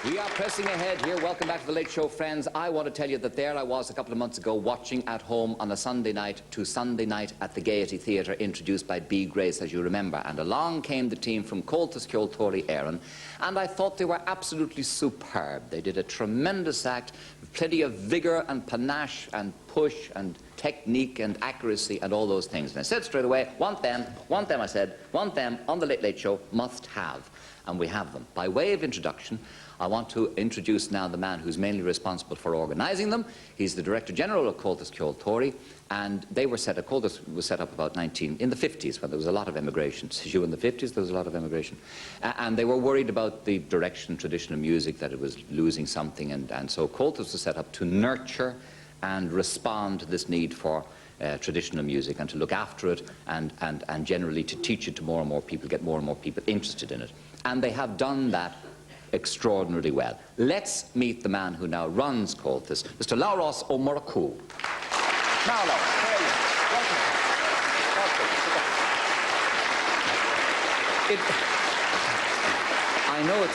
We are pressing ahead here. Welcome back to The Late Show, friends. I want to tell you that there I was a couple of months ago watching at home on a Sunday night to Sunday Night at the Gaiety Theatre, introduced by B. Grace, as you remember. And along came the team from Comhaltas Ceol Tóirí Éireann, and I thought they were absolutely superb. They did a tremendous act, with plenty of vigour and panache and push and technique and accuracy and all those things. And I said straight away, want them, I said, want them on The Late Late Show, must have. And we have them. By way of introduction, I want to introduce now the man who's mainly responsible for organising them. He's the Director General of Comhaltas Ceol Tóirí, and they were set up, Comhaltas was set up about in the 50s, when there was a lot of emigration. You in the 50s, there was a lot of emigration. And they were worried about the direction, tradition of music, that it was losing something, and so Comhaltas was set up to nurture and respond to this need for traditional music and to look after it and generally to teach it to more and more people, get more and more people interested in it. And they have done that extraordinarily well. Let's meet the man who now runs Comhaltas, Mr. Labhras Ó Murchú. Now, Labhras, how are you? Welcome. I know it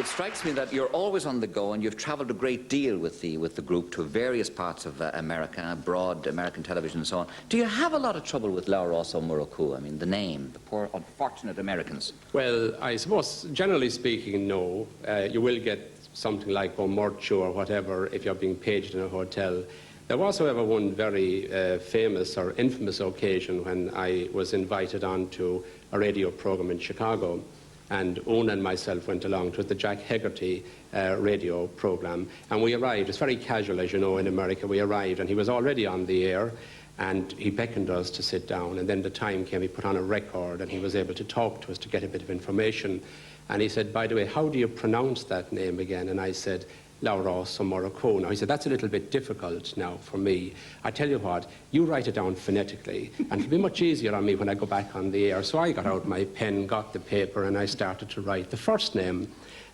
strikes me that you're always on the go, and you've travelled a great deal with the group to various parts of America, abroad, American television and so on. Do you have a lot of trouble with Labhras Ó Murchú? I mean, the name, the poor unfortunate Americans. Well, I suppose, generally speaking, no. You will get something like Ó Murchú or whatever if you're being paged in a hotel. There was, however, one very famous or infamous occasion when I was invited on to a radio program in Chicago. And Oona and myself went along. It was the Jack Hegarty radio program. And we arrived. It's very casual, as you know, in America. We arrived, and he was already on the air, and he beckoned us to sit down. And then the time came, he put on a record, and he was able to talk to us to get a bit of information. And he said, by the way, how do you pronounce that name again? And I said, Labhras Ó Murchú. Now, he said, that's a little bit difficult now for me. I tell you what, you write it down phonetically, and it'll be much easier on me when I go back on the air. So I got out my pen, got the paper, and I started to write the first name.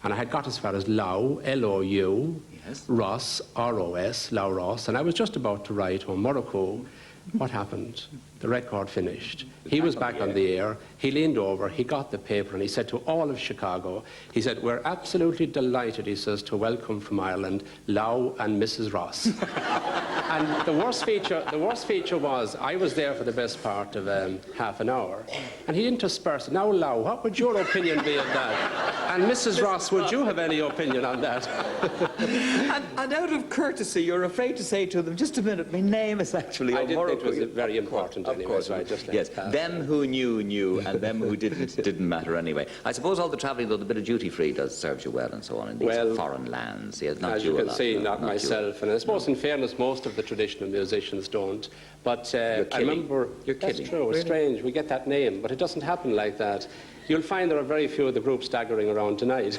And I had got as far as Lau, L-O-U, yes. Ross, R-O-S, Labhras, and I was just about to write Ó Murchú. What happened? The record finished. He was back on the air. He leaned over, he got the paper, and he said to all of Chicago, he said, we're absolutely delighted, he says, to welcome from Ireland, Lau and Mrs. Ross. And the worst feature was, I was there for the best part of half an hour, and he interspersed, now Lau, what would your opinion be of that? And Mrs. Ross, would you have any opinion on that? and out of courtesy, you're afraid to say to them, just a minute, my name is actually Ó Murchú. It was very important anyway, so I just yes, them who knew, and them who didn't matter anyway. I suppose all the travelling, though, the bit of duty-free does serve you well and so on in these foreign lands. Yes, not as you can see, not myself. And I suppose, in fairness, most of the traditional musicians don't. But I remember, that's true, it's strange, we get that name, but it doesn't happen like that. You'll find there are very few of the group staggering around tonight.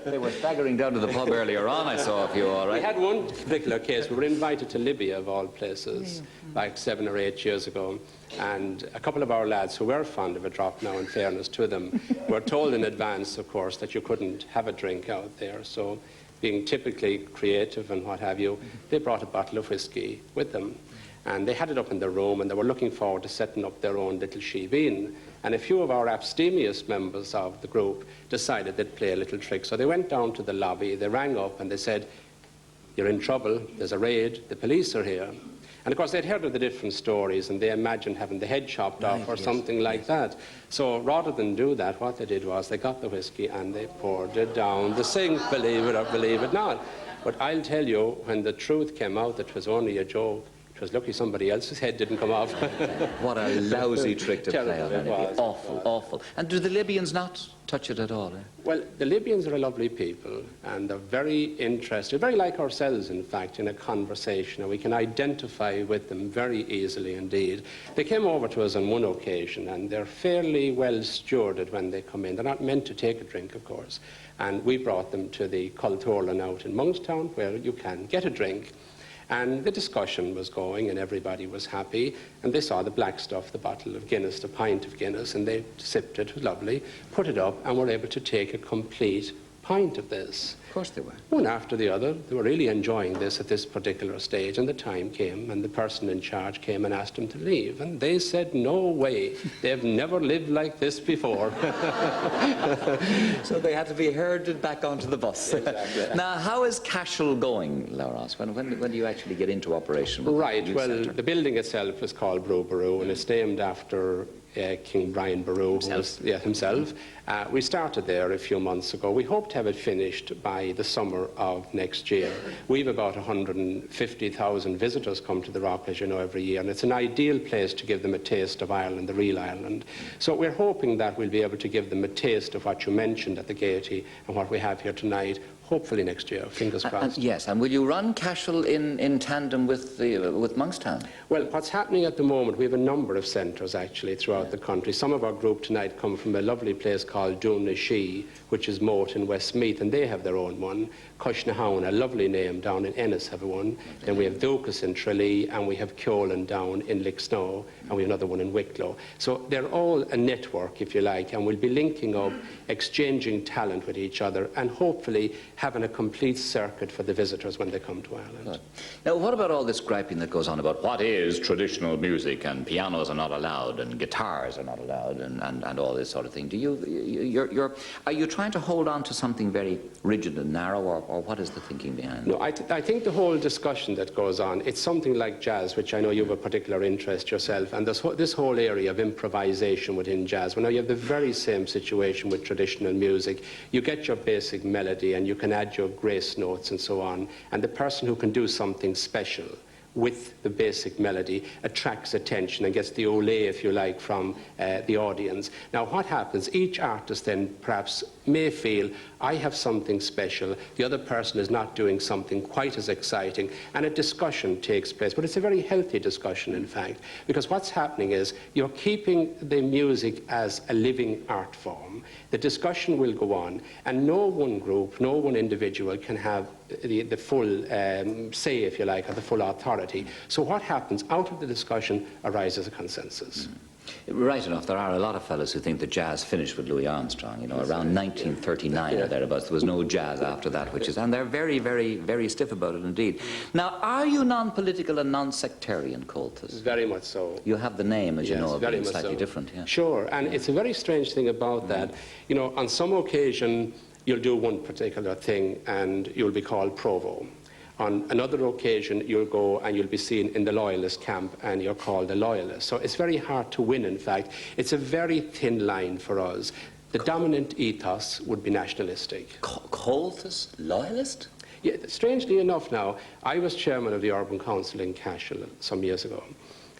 They were staggering down to the pub earlier on, I saw a few, all right. We had one particular case. We were invited to Libya, of all places, like 7 or 8 years ago. And a couple of our lads, who were fond of a drop now, in fairness to them, were told in advance, of course, that you couldn't have a drink out there. So, being typically creative and what have you, they brought a bottle of whiskey with them. And they had it up in their room, and they were looking forward to setting up their own little shebeen. And a few of our abstemious members of the group decided they'd play a little trick. So they went down to the lobby, they rang up, and they said, you're in trouble, there's a raid, the police are here. And of course, they'd heard of the different stories, and they imagined having the head chopped off or something like that. So rather than do that, what they did was they got the whiskey and they poured it down the sink, believe it or believe it not. But I'll tell you, when the truth came out, it was only a joke. It was lucky somebody else's head didn't come off. What a lousy trick to play on. It was. Awful, awful. And do the Libyans not touch it at all? Eh? Well, the Libyans are a lovely people, and they're very interested, very like ourselves, in fact, in a conversation, and we can identify with them very easily indeed. They came over to us on one occasion, and they're fairly well stewarded when they come in. They're not meant to take a drink, of course. And we brought them to the Cultorlan out in Monkstown, where you can get a drink. And the discussion was going, and everybody was happy, and they saw the black stuff, the bottle of Guinness, the pint of Guinness, and they sipped it, it was lovely, put it up, and were able to take a complete point of this. Of course they were. One after the other, they were really enjoying this at this particular stage, and the time came, and the person in charge came and asked them to leave, and they said, no way, they've never lived like this before. So they had to be herded back onto the bus. Exactly. Now, how is Cashel going, Lauros? When do you actually get into operation with Right, the youth well, centre? the building itself is called Brew Baroo, and it's named after King Brian Boru himself. We started there a few months ago. We hope to have it finished by the summer of next year. We've about 150,000 visitors come to the Rock, as you know, every year, and it's an ideal place to give them a taste of Ireland, the real Ireland. So we're hoping that we'll be able to give them a taste of what you mentioned at the Gaiety and what we have here tonight, hopefully next year, fingers crossed. Yes, and will you run Cashel in tandem with Monkstown? Well, what's happening at the moment, we have a number of centres actually throughout the country. Some of our group tonight come from a lovely place called Doonashee, which is Moat in Westmeath, and they have their own one. Cushnahown, a lovely name, down in Ennis have one. Then we have Dukas in Tralee, and we have Keolan down in Lixsnow, and we have another one in Wicklow. So they're all a network, if you like, and we'll be linking up, exchanging talent with each other, and hopefully having a complete circuit for the visitors when they come to Ireland. Good. Now, what about all this griping that goes on about what is traditional music, and pianos are not allowed, and guitars are not allowed, and all this sort of thing? Are you trying to hold on to something very rigid and narrow, or what is the thinking behind it? No, I think the whole discussion that goes on, it's something like jazz, which I know you have a particular interest yourself, and this whole area of improvisation within jazz. Well, now you have the very same situation with traditional music. You get your basic melody, and you can add your grace notes and so on, and the person who can do something special with the basic melody attracts attention and gets the ole, if you like, from the audience. Now, what happens, each artist then perhaps may feel, I have something special, the other person is not doing something quite as exciting, and a discussion takes place. But it's a very healthy discussion, in fact, because what's happening is you're keeping the music as a living art form. The discussion will go on, and no one group, no one individual can have the full say, if you like, or the full authority. So what happens? Out of the discussion arises a consensus. Right enough, there are a lot of fellows who think that jazz finished with Louis Armstrong, you know, around 1939 or thereabouts. There was no jazz after that, and they're very, very, very stiff about it indeed. Now, are you non-political and non-sectarian, Colthus? Very much so. You have the name, as you know, of very being much slightly so. different. Yeah. Sure, and it's a very strange thing about that. You know, on some occasion, you'll do one particular thing and you'll be called provo. On another occasion, you'll go and you'll be seen in the loyalist camp and you're called a loyalist. So it's very hard to win, in fact. It's a very thin line for us. The dominant ethos would be nationalistic. Colthus, loyalist? Yeah, strangely enough now, I was chairman of the Urban Council in Cashel some years ago.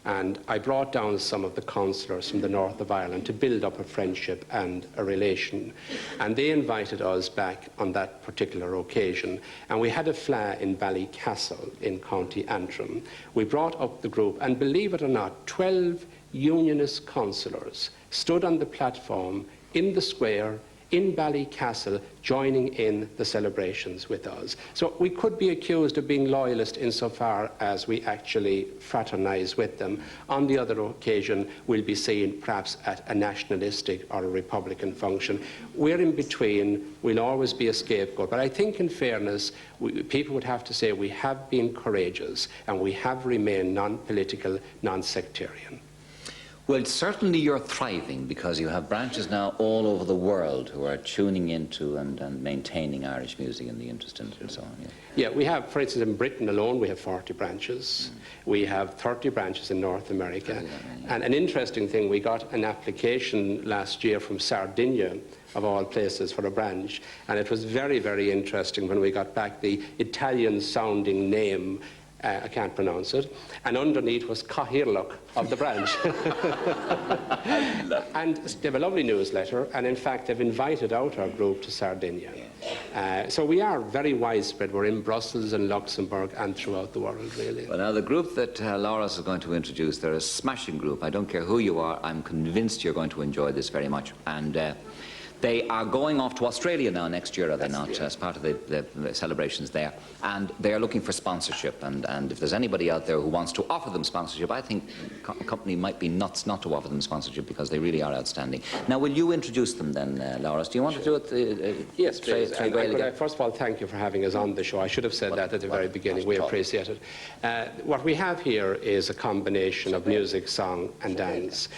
And I brought down some of the councillors from the north of Ireland to build up a friendship and a relation. And they invited us back on that particular occasion. And we had a fleadh in Ballycastle in County Antrim. We brought up the group, and believe it or not, 12 unionist councillors stood on the platform in the square in Ballycastle, joining in the celebrations with us. So we could be accused of being loyalist insofar as we actually fraternise with them. On the other occasion, we'll be seen perhaps at a nationalistic or a republican function. We're in between. We'll always be a scapegoat. But I think, in fairness, people would have to say we have been courageous and we have remained non-political, non-sectarian. Well, certainly you're thriving, because you have branches now all over the world who are tuning into and maintaining Irish music and the interest in it and so on. Yeah, we have, for instance, in Britain alone, we have 40 branches. We have 30 branches in North America. And an interesting thing, we got an application last year from Sardinia, of all places, for a branch. And it was very, very interesting when we got back the Italian-sounding name. I can't pronounce it, and underneath was Cathaoirleach of the branch. And they have a lovely newsletter, and in fact they've invited out our group to Sardinia. So we are very widespread. We're in Brussels and Luxembourg and throughout the world, really. Well, now the group that Lauros is going to introduce, they're a smashing group. I don't care who you are, I'm convinced you're going to enjoy this very much. And They are going off to Australia now next year, are they not, as part of the celebrations there? And they are looking for sponsorship, and if there's anybody out there who wants to offer them sponsorship, I think a company might be nuts not to offer them sponsorship, because they really are outstanding. Now, will you introduce them then, Laura? Do you want to do it? Yes, please. And could I first of all thank you for having us on the show. I should have said that at the very beginning. We appreciate it. What we have here is a combination of music, song and dance.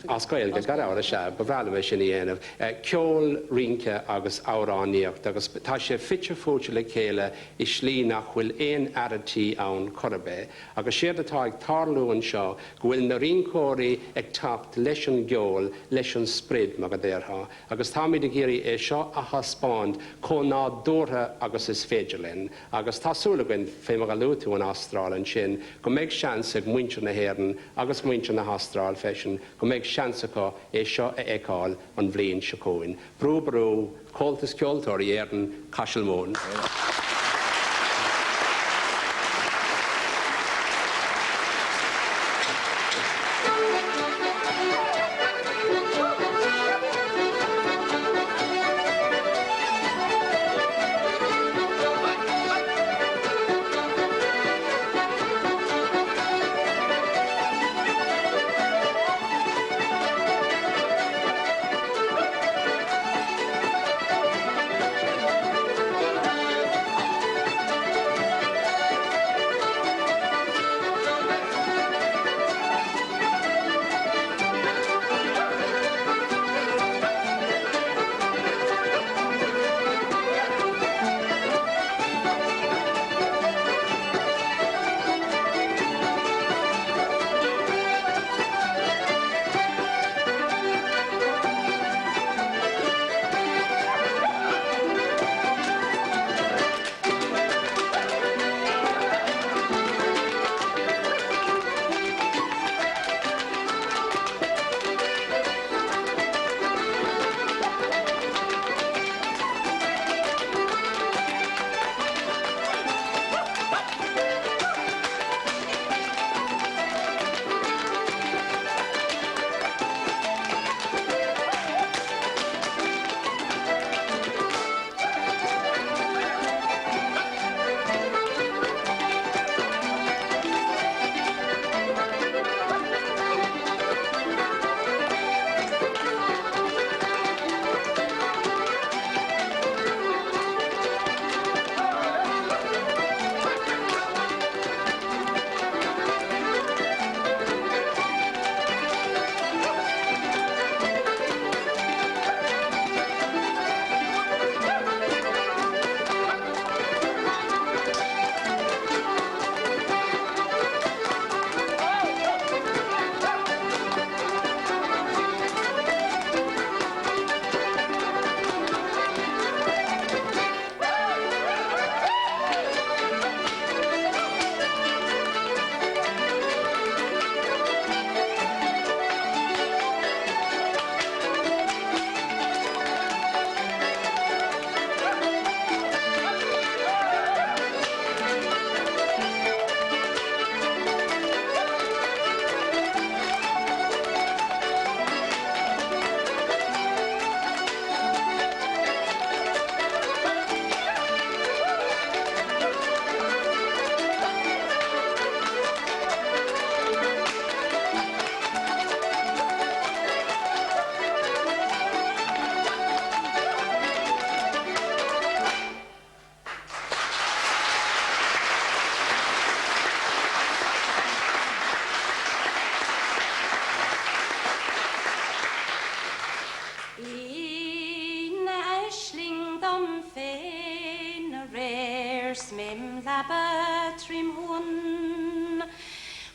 Oscail get got out of shab, but rather mission the Kjol Rinke agus Auraniacht agus tá sé fitche fóte le chéile is slí nach bhfuil éon adatí ann Corbe agus séad atá ag tarlú an seo go bhfuil na rincóirí ag tacht leis an geol leis an sprid mag a déirtha agus tá míid géirí é seo a haspáint có ná dúrtha agus is féidirlinn agus tásúlagan fé mag a lútú an Austráil an sin go méid seans ag muintir na héireann agus muintir na Austráil fesin go méid seansacha é seo a eáil an bhliain secóin. Brú brú, cóltas ceoltóir i éireann Cashilmón.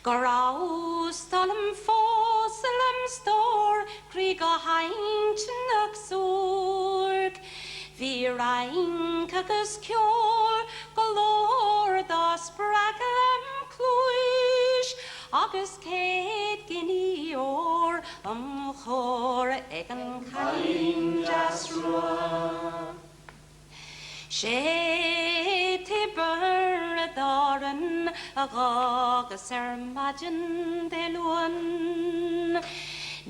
Goraustalm fosselm stor, krieg a heintnach sorg. Vi reinkagus kjol, galore das braglem kluish, agus ket ginior, chor egen kain jasrua. She te burdaran, agus majin de luan.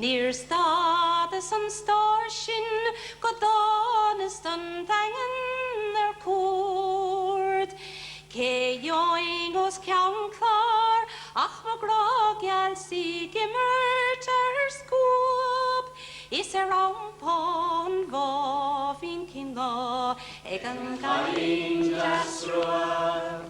Near stad som står sin, godanes den dangen er kort. Ke joing os kjaun klar, ach ma glog jal sige mørter skop. Is rampon va fin kinga, egan kain jasrua.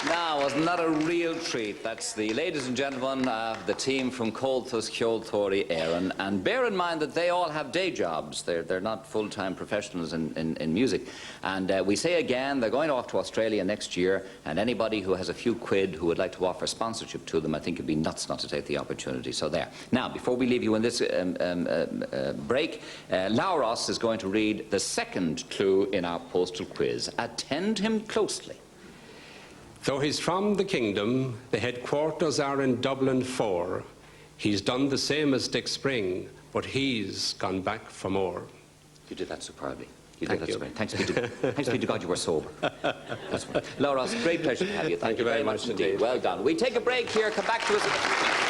Now, wasn't that a real treat? That's the, ladies and gentlemen, the team from Colthus Ceoltóirí Éireann. And bear in mind that they all have day jobs. They're not full-time professionals in music. And we say again, they're going off to Australia next year, and anybody who has a few quid who would like to offer sponsorship to them, I think it'd be nuts not to take the opportunity. So there. Now, before we leave you in this break, Lauros is going to read the second clue in our postal quiz. Attend him closely. Though he's from the kingdom, the headquarters are in Dublin 4. He's done the same as Dick Spring, but he's gone back for more. You did that superbly. You Thank did that you. superbly. Thanks be to God you were sober. That's right. Lauros, great pleasure to have you. Thank you very much indeed. Well done. We take a break here. Come back to us.